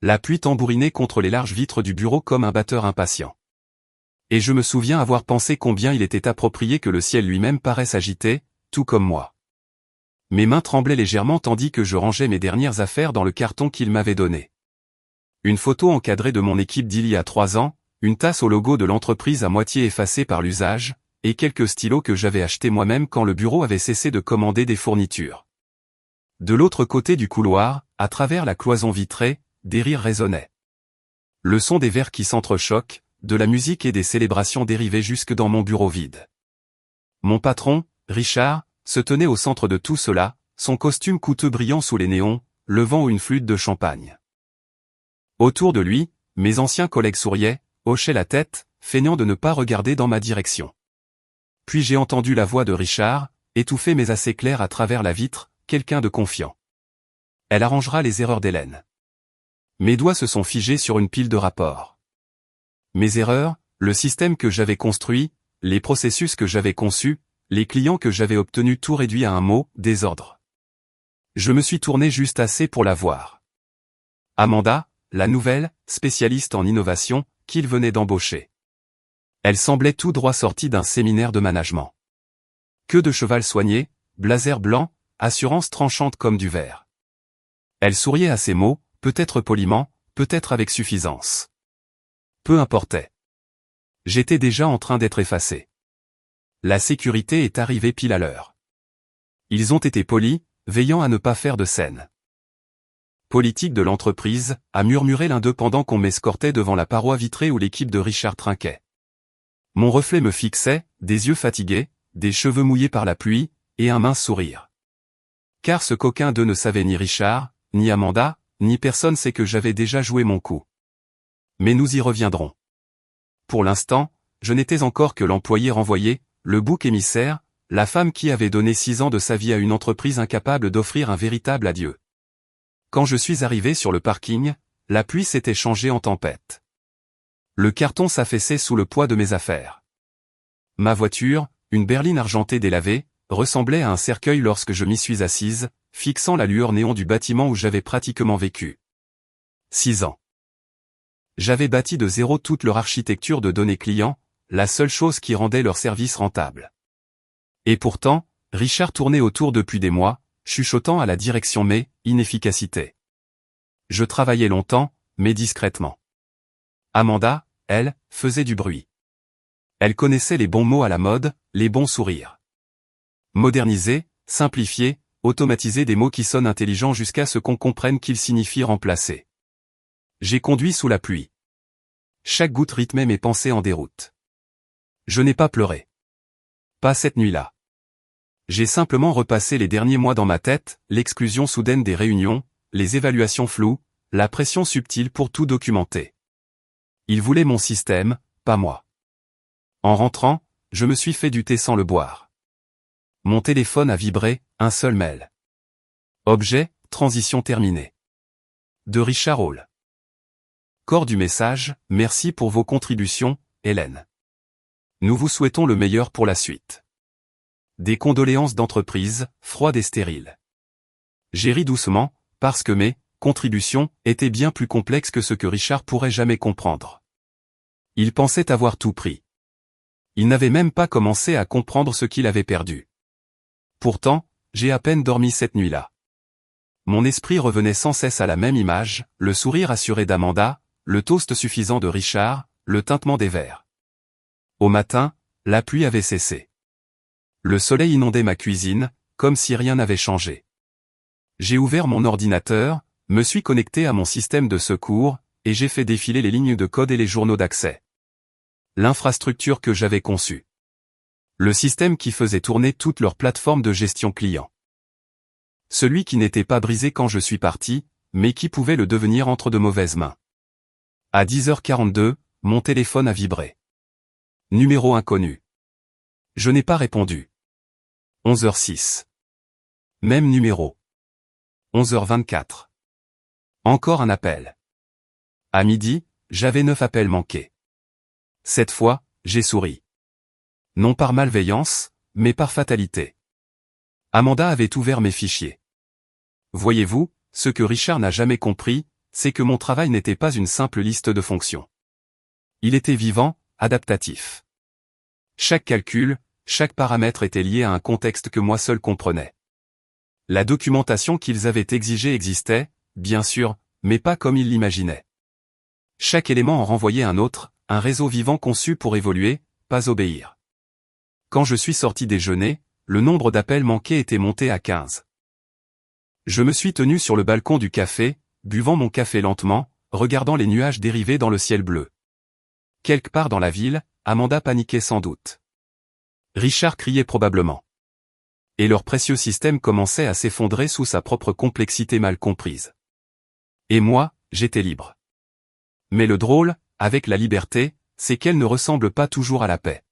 La pluie tambourinait contre les larges vitres du bureau comme un batteur impatient. Et je me souviens avoir pensé combien il était approprié que le ciel lui-même paraisse agité, tout comme moi. Mes mains tremblaient légèrement tandis que je rangeais mes dernières affaires dans le carton qu'il m'avait donné. Une photo encadrée de mon équipe d'il y a 3 ans, une tasse au logo de l'entreprise à moitié effacée par l'usage, et quelques stylos que j'avais achetés moi-même quand le bureau avait cessé de commander des fournitures. De l'autre côté du couloir, à travers la cloison vitrée, des rires résonnaient. Le son des verres qui s'entrechoquent, de la musique et des célébrations dérivaient jusque dans mon bureau vide. Mon patron, Richard, se tenait au centre de tout cela, son costume coûteux brillant sous les néons, levant une flûte de champagne. Autour de lui, mes anciens collègues souriaient, hochaient la tête, feignant de ne pas regarder dans ma direction. Puis j'ai entendu la voix de Richard, étouffée mais assez claire à travers la vitre, quelqu'un de confiant. Elle arrangera les erreurs d'Hélène. Mes doigts se sont figés sur une pile de rapports. Mes erreurs, le système que j'avais construit, les processus que j'avais conçus, les clients que j'avais obtenus, tout réduit à un mot, désordre. Je me suis tourné juste assez pour la voir. Amanda, la nouvelle, spécialiste en innovation, qu'il venait d'embaucher. Elle semblait tout droit sortie d'un séminaire de management. Queue de cheval soignée, blazer blanc, assurance tranchante comme du verre. Elle souriait à ses mots, peut-être poliment, peut-être avec suffisance. Peu importait. J'étais déjà en train d'être effacé. La sécurité est arrivée pile à l'heure. Ils ont été polis, veillant à ne pas faire de scène. Politique de l'entreprise, a murmuré l'un d'eux pendant qu'on m'escortait devant la paroi vitrée où l'équipe de Richard trinquait. Mon reflet me fixait, des yeux fatigués, des cheveux mouillés par la pluie, et un mince sourire. Car ce coquin d'eux ne savait ni Richard, ni Amanda, ni personne sait que j'avais déjà joué mon coup. Mais nous y reviendrons. Pour l'instant, je n'étais encore que l'employé renvoyé, le bouc émissaire, la femme qui avait donné 6 ans de sa vie à une entreprise incapable d'offrir un véritable adieu. Quand je suis arrivé sur le parking, la pluie s'était changée en tempête. Le carton s'affaissait sous le poids de mes affaires. Ma voiture, une berline argentée délavée, ressemblait à un cercueil lorsque je m'y suis assise, fixant la lueur néon du bâtiment où j'avais pratiquement vécu. 6 ans. J'avais bâti de zéro toute leur architecture de données clients, la seule chose qui rendait leur service rentable. Et pourtant, Richard tournait autour depuis des mois, chuchotant à la direction mais, inefficacité. Je travaillais longtemps, mais discrètement. Amanda, elle, faisait du bruit. Elle connaissait les bons mots à la mode, les bons sourires. Moderniser, simplifier, automatiser des mots qui sonnent intelligents jusqu'à ce qu'on comprenne qu'ils signifient remplacer. J'ai conduit sous la pluie. Chaque goutte rythmait mes pensées en déroute. Je n'ai pas pleuré. Pas cette nuit-là. J'ai simplement repassé les derniers mois dans ma tête, l'exclusion soudaine des réunions, les évaluations floues, la pression subtile pour tout documenter. Ils voulaient mon système, pas moi. En rentrant, je me suis fait du thé sans le boire. Mon téléphone a vibré, un seul mail. Objet, transition terminée. De Richard Hall. Corps du message, merci pour vos contributions, Hélène. Nous vous souhaitons le meilleur pour la suite. Des condoléances d'entreprise, froides et stériles. J'ai ri doucement, parce que mes contributions étaient bien plus complexes que ce que Richard pourrait jamais comprendre. Il pensait avoir tout pris. Il n'avait même pas commencé à comprendre ce qu'il avait perdu. Pourtant, j'ai à peine dormi cette nuit-là. Mon esprit revenait sans cesse à la même image, le sourire assuré d'Amanda, le toast suffisant de Richard, le tintement des verres. Au matin, la pluie avait cessé. Le soleil inondait ma cuisine, comme si rien n'avait changé. J'ai ouvert mon ordinateur, me suis connecté à mon système de secours, et j'ai fait défiler les lignes de code et les journaux d'accès. L'infrastructure que j'avais conçue. Le système qui faisait tourner toute leur plateforme de gestion client. Celui qui n'était pas brisé quand je suis parti, mais qui pouvait le devenir entre de mauvaises mains. À 10h42, mon téléphone a vibré. Numéro inconnu. Je n'ai pas répondu. 11h06. Même numéro. 11h24. Encore un appel. À midi, j'avais 9 appels manqués. Cette fois, j'ai souri. Non par malveillance, mais par fatalité. Amanda avait ouvert mes fichiers. Voyez-vous, ce que Richard n'a jamais compris, c'est que mon travail n'était pas une simple liste de fonctions. Il était vivant, adaptatif. Chaque calcul, chaque paramètre était lié à un contexte que moi seul comprenais. La documentation qu'ils avaient exigée existait, bien sûr, mais pas comme ils l'imaginaient. Chaque élément en renvoyait un autre, un réseau vivant conçu pour évoluer, pas obéir. Quand je suis sorti déjeuner, le nombre d'appels manqués était monté à 15. Je me suis tenu sur le balcon du café, buvant mon café lentement, regardant les nuages dériver dans le ciel bleu. Quelque part dans la ville, Amanda paniquait sans doute. Richard criait probablement. Et leur précieux système commençait à s'effondrer sous sa propre complexité mal comprise. Et moi, j'étais libre. Mais le drôle, avec la liberté, c'est qu'elle ne ressemble pas toujours à la paix.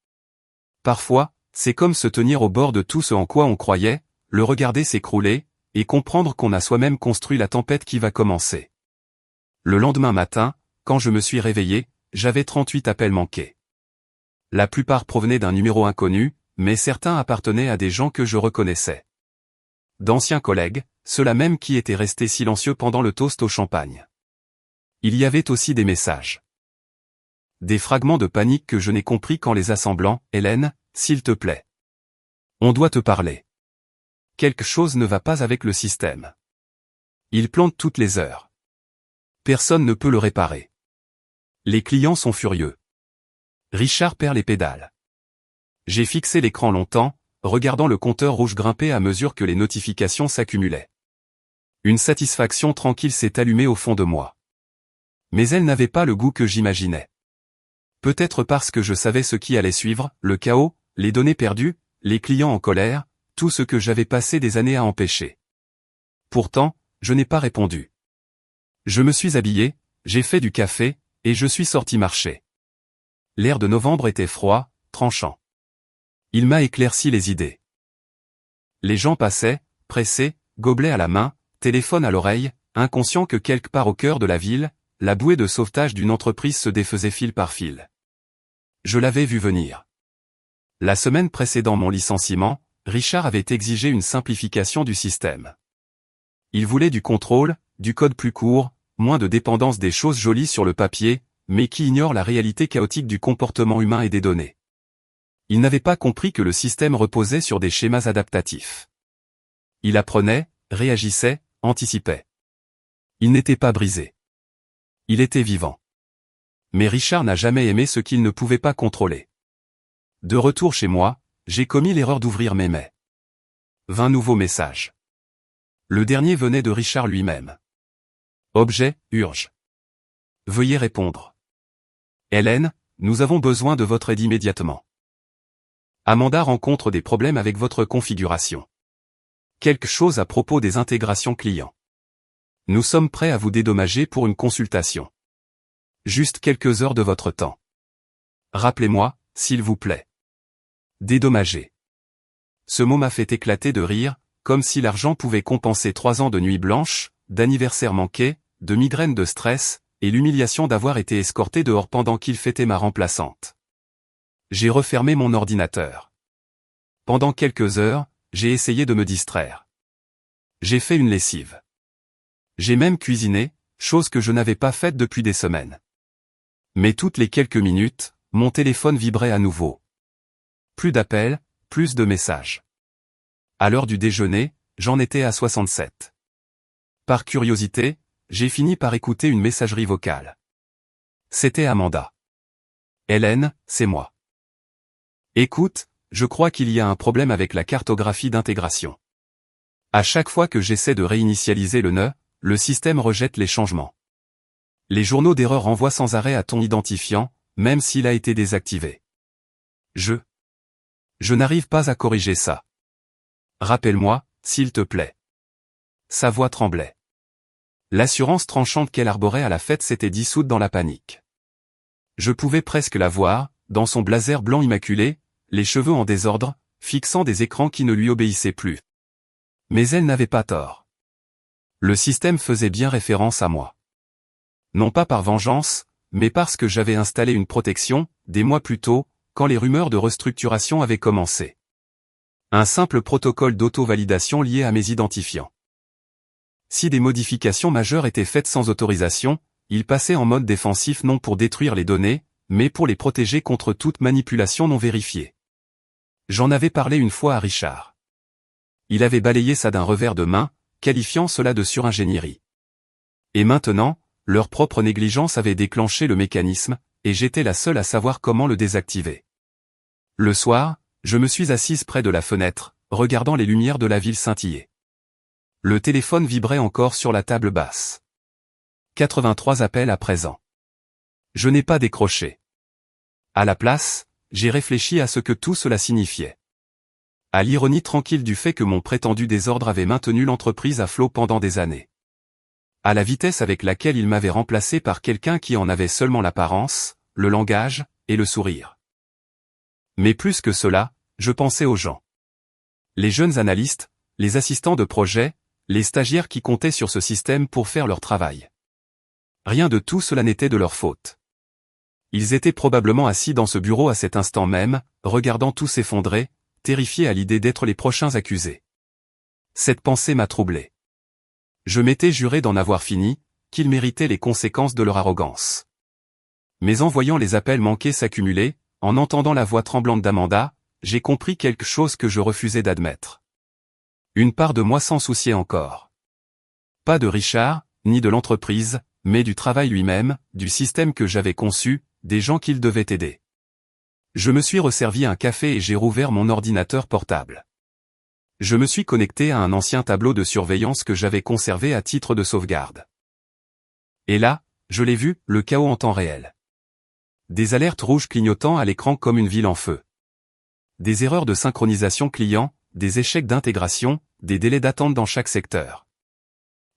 Parfois, c'est comme se tenir au bord de tout ce en quoi on croyait, le regarder s'écrouler, et comprendre qu'on a soi-même construit la tempête qui va commencer. Le lendemain matin, quand je me suis réveillé, j'avais 38 appels manqués. La plupart provenaient d'un numéro inconnu, mais certains appartenaient à des gens que je reconnaissais. D'anciens collègues, ceux-là même qui étaient restés silencieux pendant le toast au champagne. Il y avait aussi des messages. Des fragments de panique que je n'ai compris qu'en les assemblant. Hélène, s'il te plaît. On doit te parler. Quelque chose ne va pas avec le système. Il plante toutes les heures. Personne ne peut le réparer. Les clients sont furieux. Richard perd les pédales. J'ai fixé l'écran longtemps, regardant le compteur rouge grimper à mesure que les notifications s'accumulaient. Une satisfaction tranquille s'est allumée au fond de moi. Mais elle n'avait pas le goût que j'imaginais. Peut-être parce que je savais ce qui allait suivre, le chaos, les données perdues, les clients en colère, tout ce que j'avais passé des années à empêcher. Pourtant, je n'ai pas répondu. Je me suis habillé, j'ai fait du café, et je suis sorti marcher. L'air de novembre était froid, tranchant. Il m'a éclairci les idées. Les gens passaient, pressés, gobelet à la main, téléphone à l'oreille, inconscients que quelque part au cœur de la ville, la bouée de sauvetage d'une entreprise se défaisait fil par fil. Je l'avais vu venir. La semaine précédant mon licenciement, Richard avait exigé une simplification du système. Il voulait du contrôle, du code plus court, moins de dépendance des choses jolies sur le papier, mais qui ignorent la réalité chaotique du comportement humain et des données. Il n'avait pas compris que le système reposait sur des schémas adaptatifs. Il apprenait, réagissait, anticipait. Il n'était pas brisé. Il était vivant. Mais Richard n'a jamais aimé ce qu'il ne pouvait pas contrôler. De retour chez moi, j'ai commis l'erreur d'ouvrir mes mails. 20 nouveaux messages. Le dernier venait de Richard lui-même. Objet, urge. Veuillez répondre. Hélène, nous avons besoin de votre aide immédiatement. Amanda rencontre des problèmes avec votre configuration. Quelque chose à propos des intégrations clients. Nous sommes prêts à vous dédommager pour une consultation. Juste quelques heures de votre temps. Rappelez-moi, s'il vous plaît. Dédommager. Ce mot m'a fait éclater de rire, comme si l'argent pouvait compenser 3 ans de nuits blanches, d'anniversaires manqués, de migraines de stress, et l'humiliation d'avoir été escorté dehors pendant qu'il fêtait ma remplaçante. J'ai refermé mon ordinateur. Pendant quelques heures, j'ai essayé de me distraire. J'ai fait une lessive. J'ai même cuisiné, chose que je n'avais pas faite depuis des semaines. Mais toutes les quelques minutes, mon téléphone vibrait à nouveau. Plus d'appels, plus de messages. À l'heure du déjeuner, j'en étais à 67. Par curiosité, j'ai fini par écouter une messagerie vocale. C'était Amanda. Hélène, c'est moi. Écoute, je crois qu'il y a un problème avec la cartographie d'intégration. À chaque fois que j'essaie de réinitialiser le nœud, le système rejette les changements. Les journaux d'erreur renvoient sans arrêt à ton identifiant, même s'il a été désactivé. Je n'arrive pas à corriger ça. Rappelle-moi, s'il te plaît. Sa voix tremblait. L'assurance tranchante qu'elle arborait à la fête s'était dissoute dans la panique. Je pouvais presque la voir, dans son blazer blanc immaculé, les cheveux en désordre, fixant des écrans qui ne lui obéissaient plus. Mais elle n'avait pas tort. Le système faisait bien référence à moi. Non pas par vengeance, mais parce que j'avais installé une protection, des mois plus tôt, quand les rumeurs de restructuration avaient commencé. Un simple protocole d'auto-validation lié à mes identifiants. Si des modifications majeures étaient faites sans autorisation, il passait en mode défensif non pour détruire les données, mais pour les protéger contre toute manipulation non vérifiée. J'en avais parlé une fois à Richard. Il avait balayé ça d'un revers de main, qualifiant cela de suringénierie. Et maintenant, leur propre négligence avait déclenché le mécanisme, et j'étais la seule à savoir comment le désactiver. Le soir, je me suis assise près de la fenêtre, regardant les lumières de la ville scintiller. Le téléphone vibrait encore sur la table basse. 83 appels à présent. Je n'ai pas décroché. À la place, j'ai réfléchi à ce que tout cela signifiait. À l'ironie tranquille du fait que mon prétendu désordre avait maintenu l'entreprise à flot pendant des années. À la vitesse avec laquelle il m'avait remplacé par quelqu'un qui en avait seulement l'apparence, le langage, et le sourire. Mais plus que cela, je pensais aux gens. Les jeunes analystes, les assistants de projet, les stagiaires qui comptaient sur ce système pour faire leur travail. Rien de tout cela n'était de leur faute. Ils étaient probablement assis dans ce bureau à cet instant même, regardant tout s'effondrer, terrifiés à l'idée d'être les prochains accusés. Cette pensée m'a troublé. Je m'étais juré d'en avoir fini, qu'ils méritaient les conséquences de leur arrogance. Mais en voyant les appels manqués s'accumuler, en entendant la voix tremblante d'Amanda, j'ai compris quelque chose que je refusais d'admettre. Une part de moi s'en souciait encore. Pas de Richard, ni de l'entreprise, mais du travail lui-même, du système que j'avais conçu, des gens qu'il devait aider. Je me suis resservi un café et j'ai rouvert mon ordinateur portable. Je me suis connecté à un ancien tableau de surveillance que j'avais conservé à titre de sauvegarde. Et là, je l'ai vu, le chaos en temps réel. Des alertes rouges clignotant à l'écran comme une ville en feu. Des erreurs de synchronisation client, des échecs d'intégration, des délais d'attente dans chaque secteur.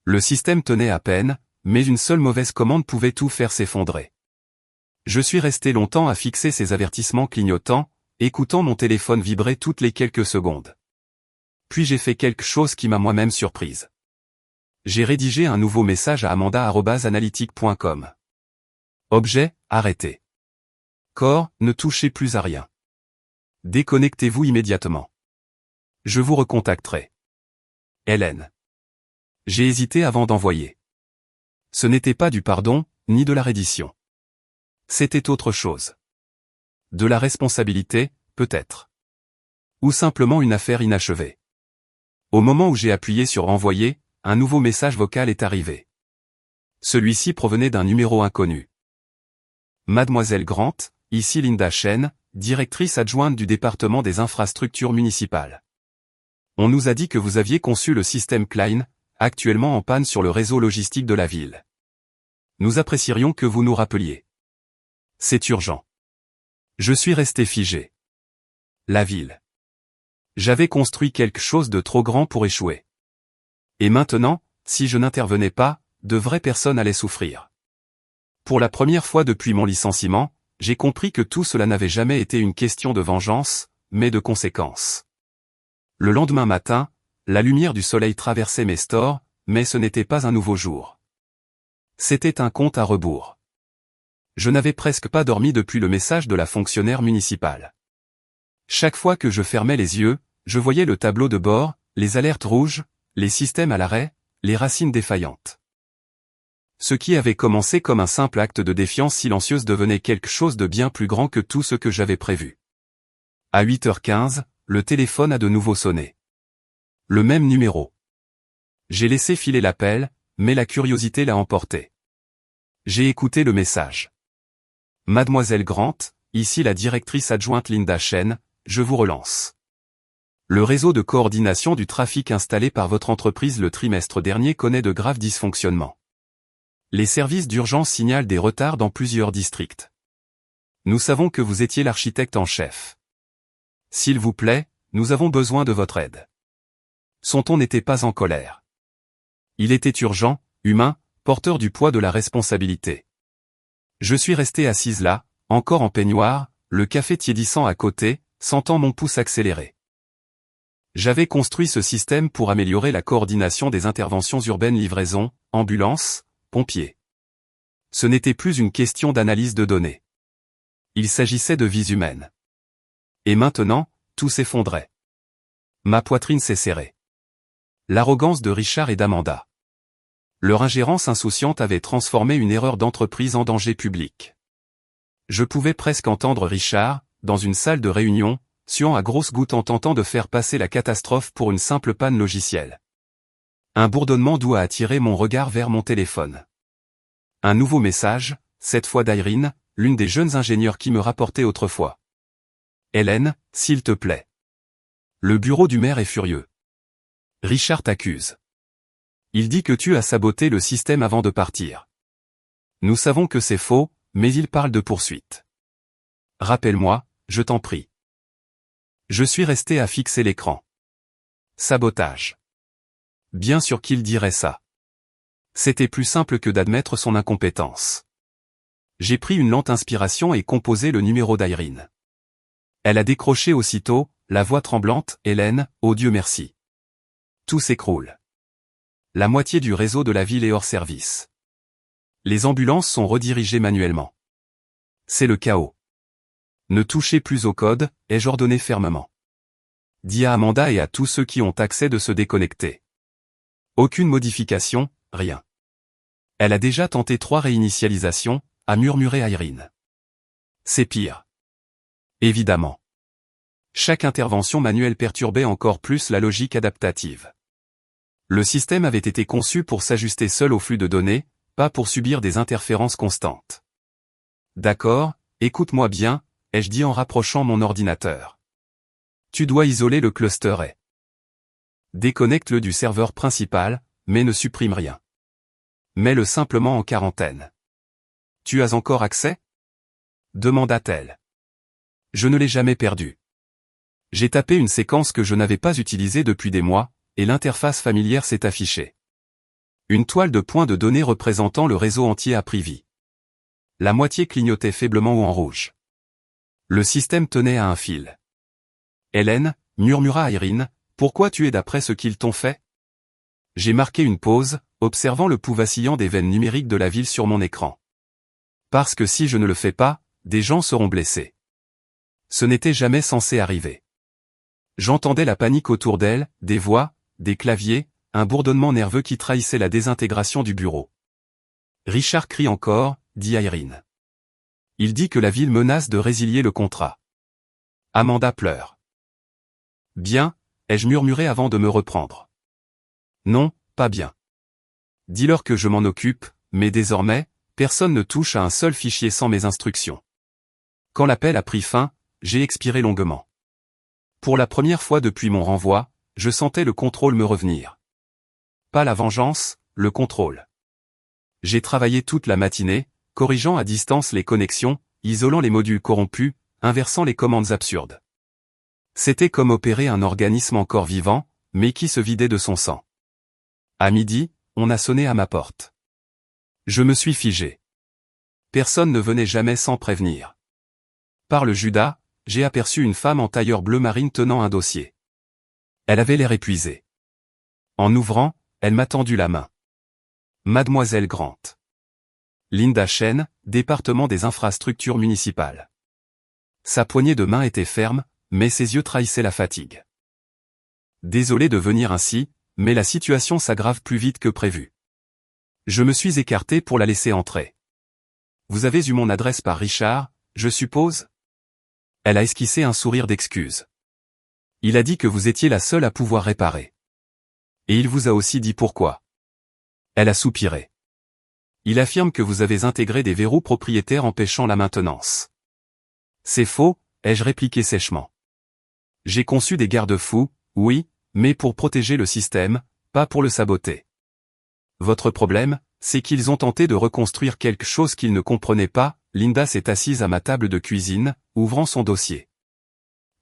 Le système tenait à peine, mais une seule mauvaise commande pouvait tout faire s'effondrer. Je suis resté longtemps à fixer ces avertissements clignotants, écoutant mon téléphone vibrer toutes les quelques secondes. Puis j'ai fait quelque chose qui m'a moi-même surprise. J'ai rédigé un nouveau message à amanda@analytique.com. Objet, arrêtez. Corps, ne touchez plus à rien. Déconnectez-vous immédiatement. Je vous recontacterai. Hélène. J'ai hésité avant d'envoyer. Ce n'était pas du pardon, ni de la reddition. C'était autre chose. De la responsabilité, peut-être. Ou simplement une affaire inachevée. Au moment où j'ai appuyé sur envoyer, un nouveau message vocal est arrivé. Celui-ci provenait d'un numéro inconnu. Mademoiselle Grant, ici Linda Chen, directrice adjointe du département des infrastructures municipales. On nous a dit que vous aviez conçu le système Klein, actuellement en panne sur le réseau logistique de la ville. Nous apprécierions que vous nous rappeliez. C'est urgent. Je suis resté figé. La ville. J'avais construit quelque chose de trop grand pour échouer. Et maintenant, si je n'intervenais pas, de vraies personnes allaient souffrir. Pour la première fois depuis mon licenciement, j'ai compris que tout cela n'avait jamais été une question de vengeance, mais de conséquences. Le lendemain matin, la lumière du soleil traversait mes stores, mais ce n'était pas un nouveau jour. C'était un compte à rebours. Je n'avais presque pas dormi depuis le message de la fonctionnaire municipale. Chaque fois que je fermais les yeux, je voyais le tableau de bord, les alertes rouges, les systèmes à l'arrêt, les racines défaillantes. Ce qui avait commencé comme un simple acte de défiance silencieuse devenait quelque chose de bien plus grand que tout ce que j'avais prévu. À 8h15, le téléphone a de nouveau sonné. Le même numéro. J'ai laissé filer l'appel, mais la curiosité l'a emporté. J'ai écouté le message. Mademoiselle Grant, ici la directrice adjointe Linda Chen, je vous relance. Le réseau de coordination du trafic installé par votre entreprise le trimestre dernier connaît de graves dysfonctionnements. Les services d'urgence signalent des retards dans plusieurs districts. Nous savons que vous étiez l'architecte en chef. S'il vous plaît, nous avons besoin de votre aide. Son ton n'était pas en colère. Il était urgent, humain, porteur du poids de la responsabilité. Je suis resté assise là, encore en peignoir, le café tiédissant à côté, sentant mon pouce accélérer. J'avais construit ce système pour améliorer la coordination des interventions urbaines livraison, ambulances, pompiers. Ce n'était plus une question d'analyse de données. Il s'agissait de vies humaines. Et maintenant, tout s'effondrait. Ma poitrine s'est serrée. L'arrogance de Richard et d'Amanda. Leur ingérence insouciante avait transformé une erreur d'entreprise en danger public. Je pouvais presque entendre Richard, dans une salle de réunion, suant à grosses gouttes en tentant de faire passer la catastrophe pour une simple panne logicielle. Un bourdonnement doux a attiré mon regard vers mon téléphone. Un nouveau message, cette fois d'Irene, l'une des jeunes ingénieures qui me rapportait autrefois. Hélène, s'il te plaît. Le bureau du maire est furieux. Richard t'accuse. Il dit que tu as saboté le système avant de partir. Nous savons que c'est faux, mais il parle de poursuite. Rappelle-moi, je t'en prie. Je suis resté à fixer l'écran. Sabotage. Bien sûr qu'il dirait ça. C'était plus simple que d'admettre son incompétence. J'ai pris une lente inspiration et composé le numéro d'Irene. Elle a décroché aussitôt, la voix tremblante, « Hélène, oh Dieu merci. Tout s'écroule. La moitié du réseau de la ville est hors service. Les ambulances sont redirigées manuellement. C'est le chaos. Ne touchez plus au code, ai-je ordonné fermement. Dis à Amanda et à tous ceux qui ont accès de se déconnecter. Aucune modification, rien. Elle a déjà tenté 3 réinitialisations, a murmuré Irene. C'est pire. Évidemment. Chaque intervention manuelle perturbait encore plus la logique adaptative. Le système avait été conçu pour s'ajuster seul au flux de données, pas pour subir des interférences constantes. D'accord, écoute-moi bien, ai-je dit en rapprochant mon ordinateur. Tu dois isoler le cluster A. Déconnecte-le du serveur principal, mais ne supprime rien. Mets-le simplement en quarantaine. Tu as encore accès? Demanda-t-elle. Je ne l'ai jamais perdu. J'ai tapé une séquence que je n'avais pas utilisée depuis des mois, et l'interface familière s'est affichée. Une toile de points de données représentant le réseau entier a pris vie. La moitié clignotait faiblement ou en rouge. Le système tenait à un fil. Hélène, murmura Irene, pourquoi tu es d'après ce qu'ils t'ont fait? J'ai marqué une pause, observant le pouls vacillant des veines numériques de la ville sur mon écran. Parce que si je ne le fais pas, des gens seront blessés. Ce n'était jamais censé arriver. J'entendais la panique autour d'elle, des voix, des claviers, un bourdonnement nerveux qui trahissait la désintégration du bureau. Richard crie encore, dit Irene. Il dit que la ville menace de résilier le contrat. Amanda pleure. Bien, ai-je murmuré avant de me reprendre. Non, pas bien. Dis-leur que je m'en occupe, mais désormais, personne ne touche à un seul fichier sans mes instructions. Quand l'appel a pris fin, j'ai expiré longuement. Pour la première fois depuis mon renvoi, je sentais le contrôle me revenir. Pas la vengeance, le contrôle. J'ai travaillé toute la matinée, corrigeant à distance les connexions, isolant les modules corrompus, inversant les commandes absurdes. C'était comme opérer un organisme encore vivant, mais qui se vidait de son sang. À midi, on a sonné à ma porte. Je me suis figé. Personne ne venait jamais sans prévenir. Par le Judas, j'ai aperçu une femme en tailleur bleu marine tenant un dossier. Elle avait l'air épuisée. En ouvrant, elle m'a tendu la main. Mademoiselle Grant. Linda Chen, département des infrastructures municipales. Sa poignée de main était ferme, mais ses yeux trahissaient la fatigue. Désolé de venir ainsi, mais la situation s'aggrave plus vite que prévu. Je me suis écarté pour la laisser entrer. Vous avez eu mon adresse par Richard, je suppose? Elle a esquissé un sourire d'excuse. Il a dit que vous étiez la seule à pouvoir réparer. Et il vous a aussi dit pourquoi. Elle a soupiré. Il affirme que vous avez intégré des verrous propriétaires empêchant la maintenance. C'est faux, ai-je répliqué sèchement. J'ai conçu des garde-fous, oui, mais pour protéger le système, pas pour le saboter. Votre problème, c'est qu'ils ont tenté de reconstruire quelque chose qu'ils ne comprenaient pas. Linda s'est assise à ma table de cuisine, ouvrant son dossier.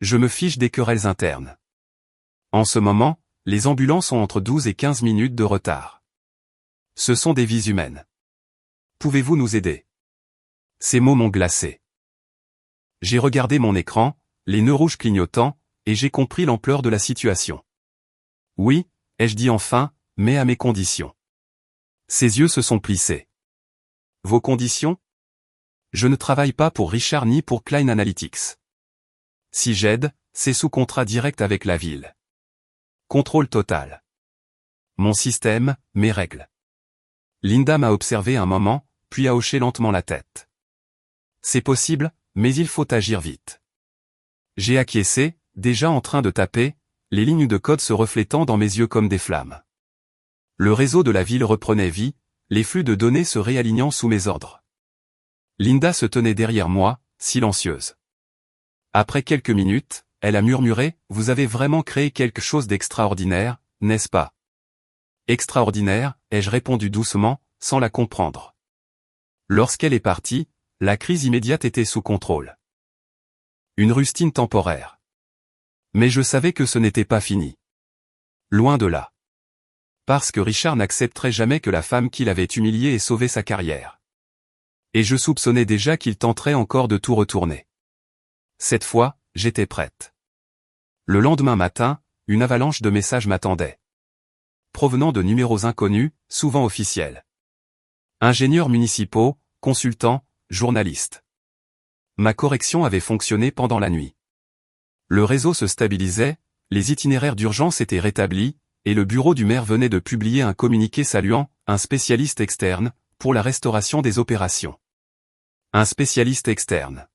Je me fiche des querelles internes. En ce moment, les ambulances ont entre 12 et 15 minutes de retard. Ce sont des vies humaines. Pouvez-vous nous aider? Ces mots m'ont glacé. J'ai regardé mon écran, les nœuds rouges clignotants, et j'ai compris l'ampleur de la situation. Oui, ai-je dit enfin, mais à mes conditions. Ses yeux se sont plissés. Vos conditions? Je ne travaille pas pour Richard ni pour Klein Analytics. Si j'aide, c'est sous contrat direct avec la ville. Contrôle total. Mon système, mes règles. Linda m'a observé un moment, puis a hoché lentement la tête. C'est possible, mais il faut agir vite. J'ai acquiescé, déjà en train de taper, les lignes de code se reflétant dans mes yeux comme des flammes. Le réseau de la ville reprenait vie, les flux de données se réalignant sous mes ordres. Linda se tenait derrière moi, silencieuse. Après quelques minutes, elle a murmuré, « Vous avez vraiment créé quelque chose d'extraordinaire, n'est-ce pas ?» Extraordinaire, ai-je répondu doucement, sans la comprendre. Lorsqu'elle est partie, la crise immédiate était sous contrôle. Une rustine temporaire. Mais je savais que ce n'était pas fini. Loin de là. Parce que Richard n'accepterait jamais que la femme qu'il avait humiliée ait sauvé sa carrière. Et je soupçonnais déjà qu'il tenterait encore de tout retourner. Cette fois, j'étais prête. Le lendemain matin, une avalanche de messages m'attendait. Provenant de numéros inconnus, souvent officiels. Ingénieurs municipaux, consultants, journalistes. Ma correction avait fonctionné pendant la nuit. Le réseau se stabilisait, les itinéraires d'urgence étaient rétablis, et le bureau du maire venait de publier un communiqué saluant un spécialiste externe pour la restauration des opérations. Un spécialiste externe.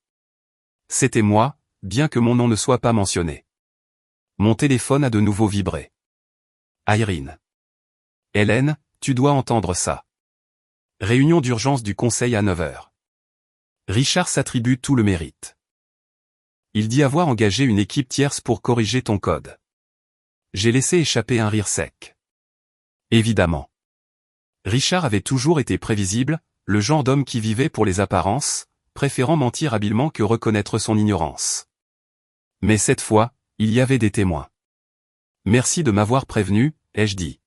C'était moi, bien que mon nom ne soit pas mentionné. Mon téléphone a de nouveau vibré. Irene. Hélène, tu dois entendre ça. Réunion d'urgence du conseil à 9h. Richard s'attribue tout le mérite. Il dit avoir engagé une équipe tierce pour corriger ton code. J'ai laissé échapper un rire sec. Évidemment. Richard avait toujours été prévisible, le genre d'homme qui vivait pour les apparences, préférant mentir habilement que reconnaître son ignorance. Mais cette fois, il y avait des témoins. Merci de m'avoir prévenu, ai-je dit.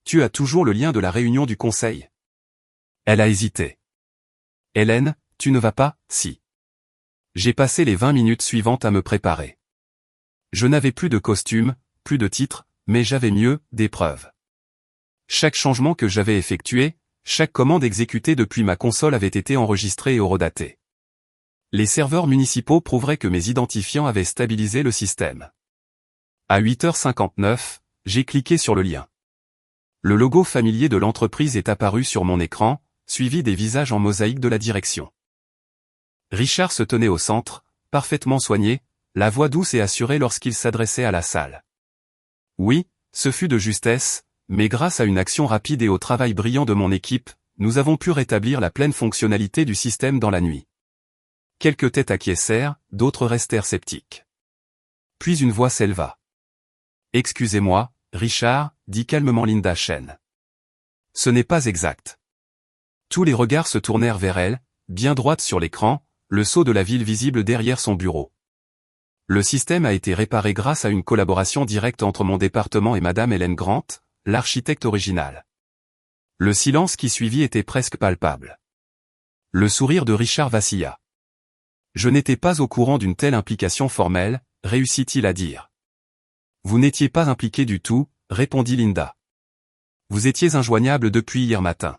Tu as toujours le lien de la réunion du conseil. Elle a hésité. Hélène, tu ne vas pas, si. J'ai passé les 20 minutes suivantes à me préparer. Je n'avais plus de costume, plus de titre, mais j'avais mieux, des preuves. Chaque changement que j'avais effectué, chaque commande exécutée depuis ma console avait été enregistrée et horodatée. Les serveurs municipaux prouveraient que mes identifiants avaient stabilisé le système. À 8h59, j'ai cliqué sur le lien. Le logo familier de l'entreprise est apparu sur mon écran, suivi des visages en mosaïque de la direction. Richard se tenait au centre, parfaitement soigné, la voix douce et assurée lorsqu'il s'adressait à la salle. Oui, ce fut de justesse, mais grâce à une action rapide et au travail brillant de mon équipe, nous avons pu rétablir la pleine fonctionnalité du système dans la nuit. Quelques têtes acquiescèrent, d'autres restèrent sceptiques. Puis une voix s'éleva. « Excusez-moi, Richard, dit calmement Linda Chen. Ce n'est pas exact. » Tous les regards se tournèrent vers elle, bien droite sur l'écran, le sceau de la ville visible derrière son bureau. Le système a été réparé grâce à une collaboration directe entre mon département et Madame Hélène Grant, l'architecte original. Le silence qui suivit était presque palpable. Le sourire de Richard vacilla. Je n'étais pas au courant d'une telle implication formelle, réussit-il à dire. Vous n'étiez pas impliqué du tout, répondit Linda. Vous étiez injoignable depuis hier matin.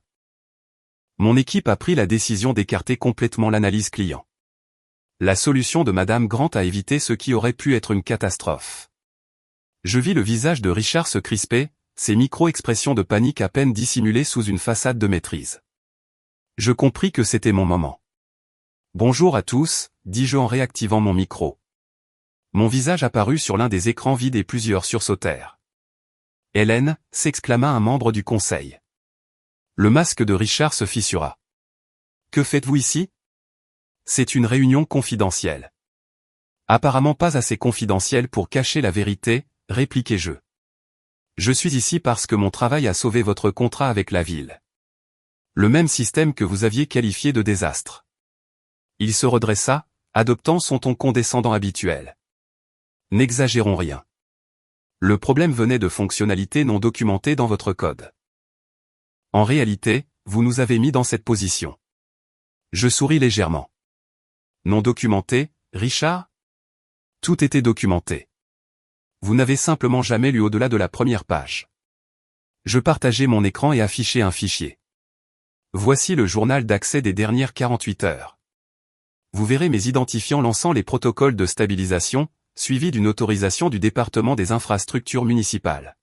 Mon équipe a pris la décision d'écarter complètement l'analyse client. La solution de Madame Grant a évité ce qui aurait pu être une catastrophe. Je vis le visage de Richard se crisper, ses micro-expressions de panique à peine dissimulées sous une façade de maîtrise. Je compris que c'était mon moment. Bonjour à tous, dis-je en réactivant mon micro. Mon visage apparut sur l'un des écrans vides et plusieurs sursautèrent. Hélène, s'exclama un membre du conseil. Le masque de Richard se fissura. Que faites-vous ici? C'est une réunion confidentielle. Apparemment pas assez confidentielle pour cacher la vérité, répliquai-je. Je suis ici parce que mon travail a sauvé votre contrat avec la ville. Le même système que vous aviez qualifié de désastre. Il se redressa, adoptant son ton condescendant habituel. N'exagérons rien. Le problème venait de fonctionnalités non documentées dans votre code. En réalité, vous nous avez mis dans cette position. Je souris légèrement. Non documenté, Richard? Tout était documenté. Vous n'avez simplement jamais lu au-delà de la première page. Je partageais mon écran et affichais un fichier. Voici le journal d'accès des dernières 48 heures. Vous verrez mes identifiants lançant les protocoles de stabilisation, suivis d'une autorisation du département des infrastructures municipales.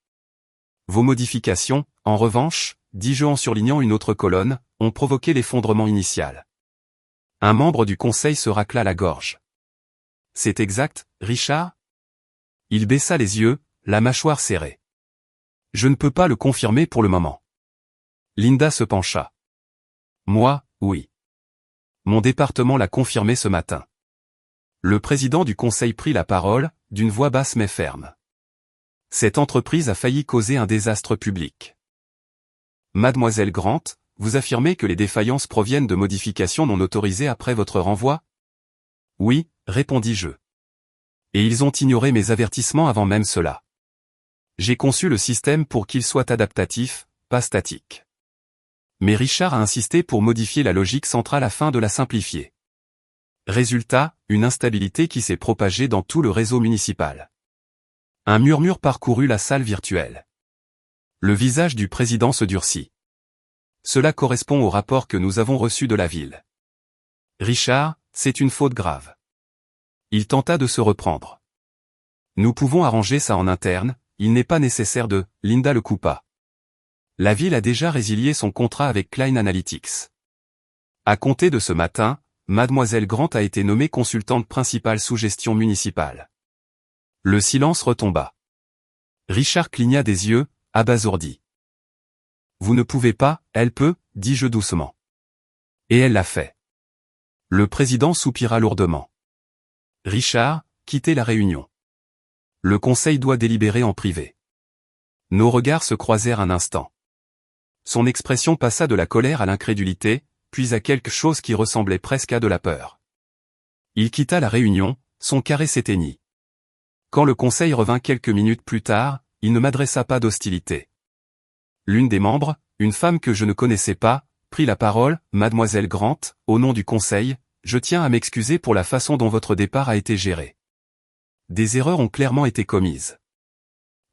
Vos modifications, en revanche, dis-je en surlignant une autre colonne, ont provoqué l'effondrement initial. Un membre du conseil se racla la gorge. C'est exact, Richard? Il baissa les yeux, la mâchoire serrée. Je ne peux pas le confirmer pour le moment. Linda se pencha. Moi, oui. Mon département l'a confirmé ce matin. Le président du conseil prit la parole, d'une voix basse mais ferme. Cette entreprise a failli causer un désastre public. Mademoiselle Grant, vous affirmez que les défaillances proviennent de modifications non autorisées après votre renvoi? Oui, répondis-je. Et ils ont ignoré mes avertissements avant même cela. J'ai conçu le système pour qu'il soit adaptatif, pas statique. Mais Richard a insisté pour modifier la logique centrale afin de la simplifier. Résultat, une instabilité qui s'est propagée dans tout le réseau municipal. Un murmure parcourut la salle virtuelle. Le visage du président se durcit. Cela correspond au rapport que nous avons reçu de la ville. Richard, c'est une faute grave. Il tenta de se reprendre. Nous pouvons arranger ça en interne, il n'est pas nécessaire de, Linda le coupa. La ville a déjà résilié son contrat avec Klein Analytics. À compter de ce matin, Mademoiselle Grant a été nommée consultante principale sous gestion municipale. Le silence retomba. Richard cligna des yeux, abasourdi. Vous ne pouvez pas, elle peut, dis-je doucement. Et elle l'a fait. Le président soupira lourdement. Richard, quittez la réunion. Le conseil doit délibérer en privé. Nos regards se croisèrent un instant. Son expression passa de la colère à l'incrédulité, puis à quelque chose qui ressemblait presque à de la peur. Il quitta la réunion, son carré s'éteignit. Quand le conseil revint quelques minutes plus tard, il ne m'adressa pas d'hostilité. L'une des membres, une femme que je ne connaissais pas, prit la parole, Mademoiselle Grant, au nom du conseil, je tiens à m'excuser pour la façon dont votre départ a été géré. Des erreurs ont clairement été commises.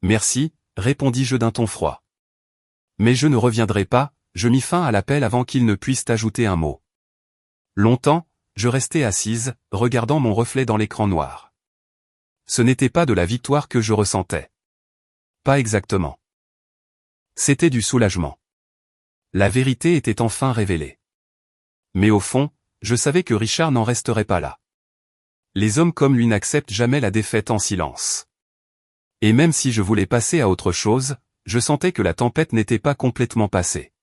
Merci, répondis-je d'un ton froid. Mais je ne reviendrai pas, je mis fin à l'appel avant qu'il ne puisse ajouter un mot. Longtemps, je restai assise, regardant mon reflet dans l'écran noir. Ce n'était pas de la victoire que je ressentais. Pas exactement. C'était du soulagement. La vérité était enfin révélée. Mais au fond, je savais que Richard n'en resterait pas là. Les hommes comme lui n'acceptent jamais la défaite en silence. Et même si je voulais passer à autre chose, je sentais que la tempête n'était pas complètement passée.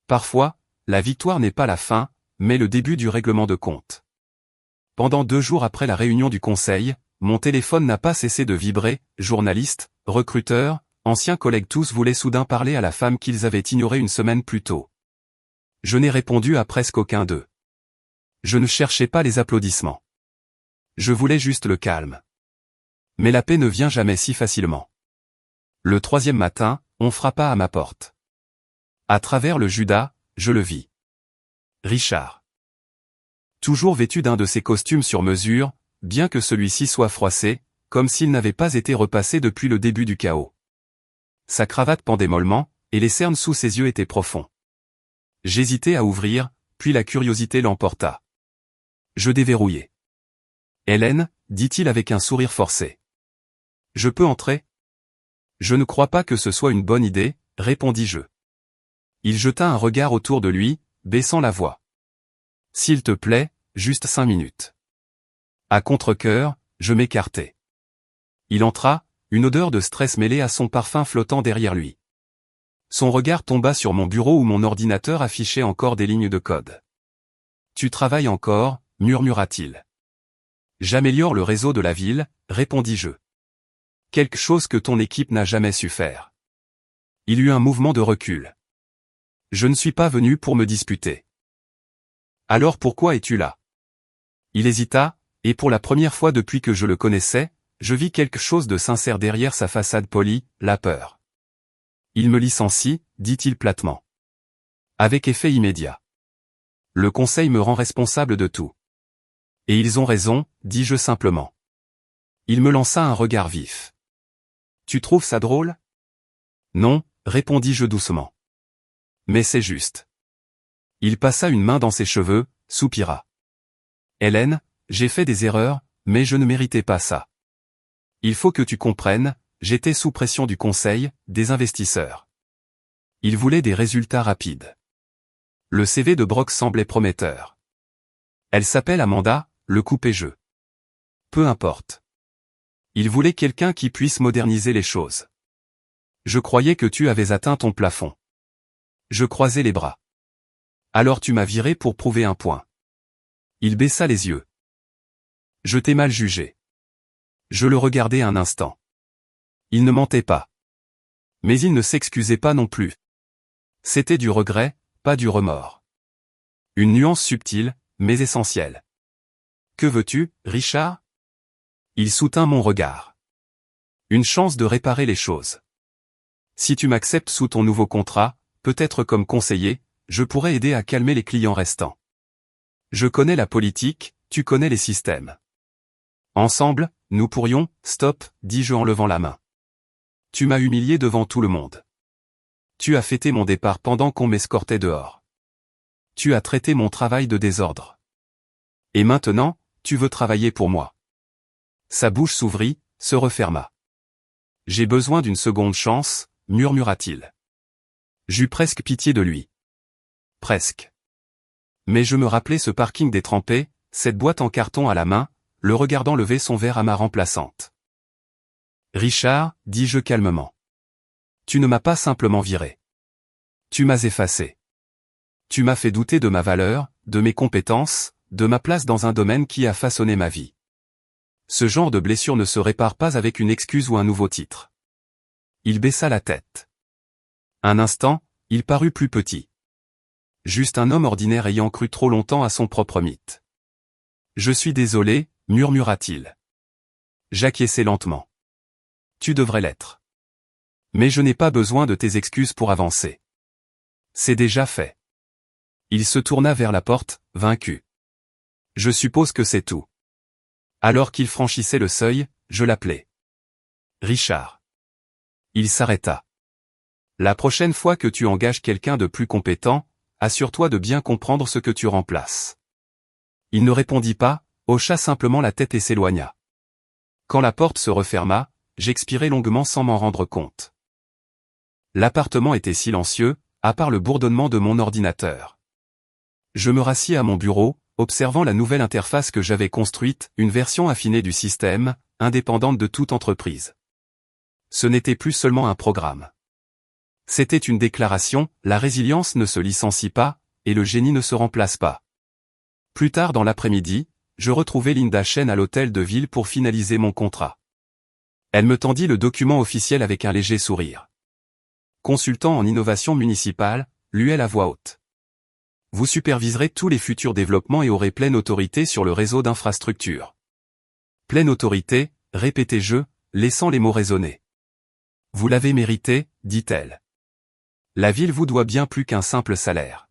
Parfois, la victoire n'est pas la fin, mais le début du règlement de compte. Pendant 2 jours après la réunion du conseil, mon téléphone n'a pas cessé de vibrer, journalistes, recruteurs, anciens collègues tous voulaient soudain parler à la femme qu'ils avaient ignorée une semaine plus tôt. Je n'ai répondu à presque aucun d'eux. Je ne cherchais pas les applaudissements. Je voulais juste le calme. Mais la paix ne vient jamais si facilement. Le 3e matin, on frappa à ma porte. À travers le Judas, je le vis. Richard. Toujours vêtu d'un de ses costumes sur mesure, bien que celui-ci soit froissé, comme s'il n'avait pas été repassé depuis le début du chaos. Sa cravate pendait mollement, et les cernes sous ses yeux étaient profonds. J'hésitais à ouvrir, puis la curiosité l'emporta. Je déverrouillai. Hélène, dit-il avec un sourire forcé. Je peux entrer? Je ne crois pas que ce soit une bonne idée, répondis-je. Il jeta un regard autour de lui, baissant la voix. S'il te plaît, juste 5 minutes. À contre-cœur, je m'écartai. Il entra, une odeur de stress mêlée à son parfum flottant derrière lui. Son regard tomba sur mon bureau où mon ordinateur affichait encore des lignes de code. Tu travailles encore, murmura-t-il. J'améliore le réseau de la ville, répondis-je. Quelque chose que ton équipe n'a jamais su faire. Il eut un mouvement de recul. Je ne suis pas venu pour me disputer. Alors pourquoi es-tu là? Il hésita, et pour la première fois depuis que je le connaissais, je vis quelque chose de sincère derrière sa façade polie, la peur. Il me licencie, dit-il platement. Avec effet immédiat. Le conseil me rend responsable de tout. Et ils ont raison, dis-je simplement. Il me lança un regard vif. Tu trouves ça drôle? Non, répondis-je doucement. Mais c'est juste. Il passa une main dans ses cheveux, soupira. Hélène, j'ai fait des erreurs, mais je ne méritais pas ça. Il faut que tu comprennes, j'étais sous pression du conseil, des investisseurs. Il voulait des résultats rapides. Le CV de Brock semblait prometteur. Elle s'appelle Amanda, le coupé-jeu. Peu importe. Il voulait quelqu'un qui puisse moderniser les choses. Je croyais que tu avais atteint ton plafond. Je croisais les bras. Alors tu m'as viré pour prouver un point. Il baissa les yeux. Je t'ai mal jugé. Je le regardai un instant. Il ne mentait pas. Mais il ne s'excusait pas non plus. C'était du regret, pas du remords. Une nuance subtile, mais essentielle. Que veux-tu, Richard? Il soutint mon regard. Une chance de réparer les choses. Si tu m'acceptes sous ton nouveau contrat, peut-être comme conseiller, je pourrais aider à calmer les clients restants. Je connais la politique, tu connais les systèmes. Ensemble, nous pourrions, stop, dis-je en levant la main. Tu m'as humilié devant tout le monde. Tu as fêté mon départ pendant qu'on m'escortait dehors. Tu as traité mon travail de désordre. Et maintenant, tu veux travailler pour moi. Sa bouche s'ouvrit, se referma. J'ai besoin d'une seconde chance, murmura-t-il. J'eus presque pitié de lui. Presque. Mais je me rappelais ce parking détrempé, cette boîte en carton à la main, le regardant lever son verre à ma remplaçante. Richard, dis-je calmement. Tu ne m'as pas simplement viré. Tu m'as effacé. Tu m'as fait douter de ma valeur, de mes compétences, de ma place dans un domaine qui a façonné ma vie. Ce genre de blessure ne se répare pas avec une excuse ou un nouveau titre. Il baissa la tête. Un instant, il parut plus petit. Juste un homme ordinaire ayant cru trop longtemps à son propre mythe. Je suis désolé, murmura-t-il. J'acquiesçai lentement. Tu devrais l'être. Mais je n'ai pas besoin de tes excuses pour avancer. C'est déjà fait. Il se tourna vers la porte, vaincu. Je suppose que c'est tout. Alors qu'il franchissait le seuil, je l'appelai. Richard. Il s'arrêta. La prochaine fois que tu engages quelqu'un de plus compétent, assure-toi de bien comprendre ce que tu remplaces. Il ne répondit pas, hocha simplement la tête et s'éloigna. Quand la porte se referma, j'expirai longuement sans m'en rendre compte. L'appartement était silencieux, à part le bourdonnement de mon ordinateur. Je me rassis à mon bureau, observant la nouvelle interface que j'avais construite, une version affinée du système, indépendante de toute entreprise. Ce n'était plus seulement un programme. C'était une déclaration, la résilience ne se licencie pas, et le génie ne se remplace pas. Plus tard dans l'après-midi, je retrouvai Linda Chen à l'hôtel de ville pour finaliser mon contrat. Elle me tendit le document officiel avec un léger sourire. Consultant en innovation municipale, lut-elle à voix haute. Vous superviserez tous les futurs développements et aurez pleine autorité sur le réseau d'infrastructures. Pleine autorité, répétai-je, laissant les mots résonner. Vous l'avez mérité, dit-elle. La ville vous doit bien plus qu'un simple salaire.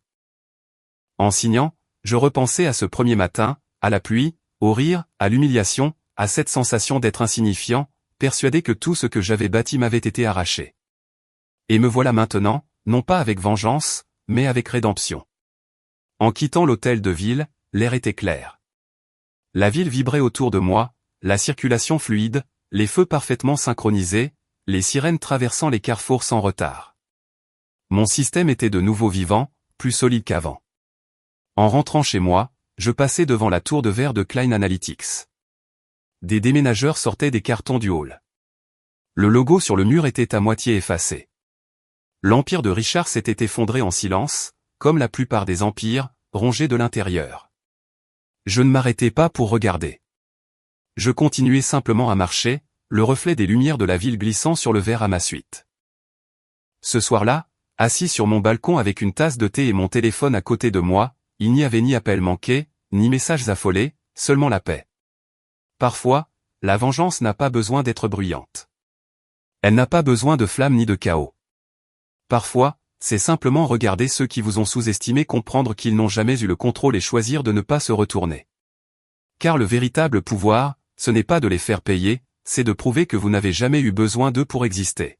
En signant, je repensais à ce premier matin, à la pluie, au rire, à l'humiliation, à cette sensation d'être insignifiant, persuadé que tout ce que j'avais bâti m'avait été arraché. Et me voilà maintenant, non pas avec vengeance, mais avec rédemption. En quittant l'hôtel de ville, l'air était clair. La ville vibrait autour de moi, la circulation fluide, les feux parfaitement synchronisés, les sirènes traversant les carrefours sans retard. Mon système était de nouveau vivant, plus solide qu'avant. En rentrant chez moi, je passais devant la tour de verre de Klein Analytics. Des déménageurs sortaient des cartons du hall. Le logo sur le mur était à moitié effacé. L'empire de Richard s'était effondré en silence, comme la plupart des empires, rongés de l'intérieur. Je ne m'arrêtais pas pour regarder. Je continuais simplement à marcher, le reflet des lumières de la ville glissant sur le verre à ma suite. Ce soir-là, assis sur mon balcon avec une tasse de thé et mon téléphone à côté de moi, il n'y avait ni appel manqué, ni messages affolés, seulement la paix. Parfois, la vengeance n'a pas besoin d'être bruyante. Elle n'a pas besoin de flammes ni de chaos. Parfois, c'est simplement regarder ceux qui vous ont sous-estimé comprendre qu'ils n'ont jamais eu le contrôle et choisir de ne pas se retourner. Car le véritable pouvoir, ce n'est pas de les faire payer, c'est de prouver que vous n'avez jamais eu besoin d'eux pour exister.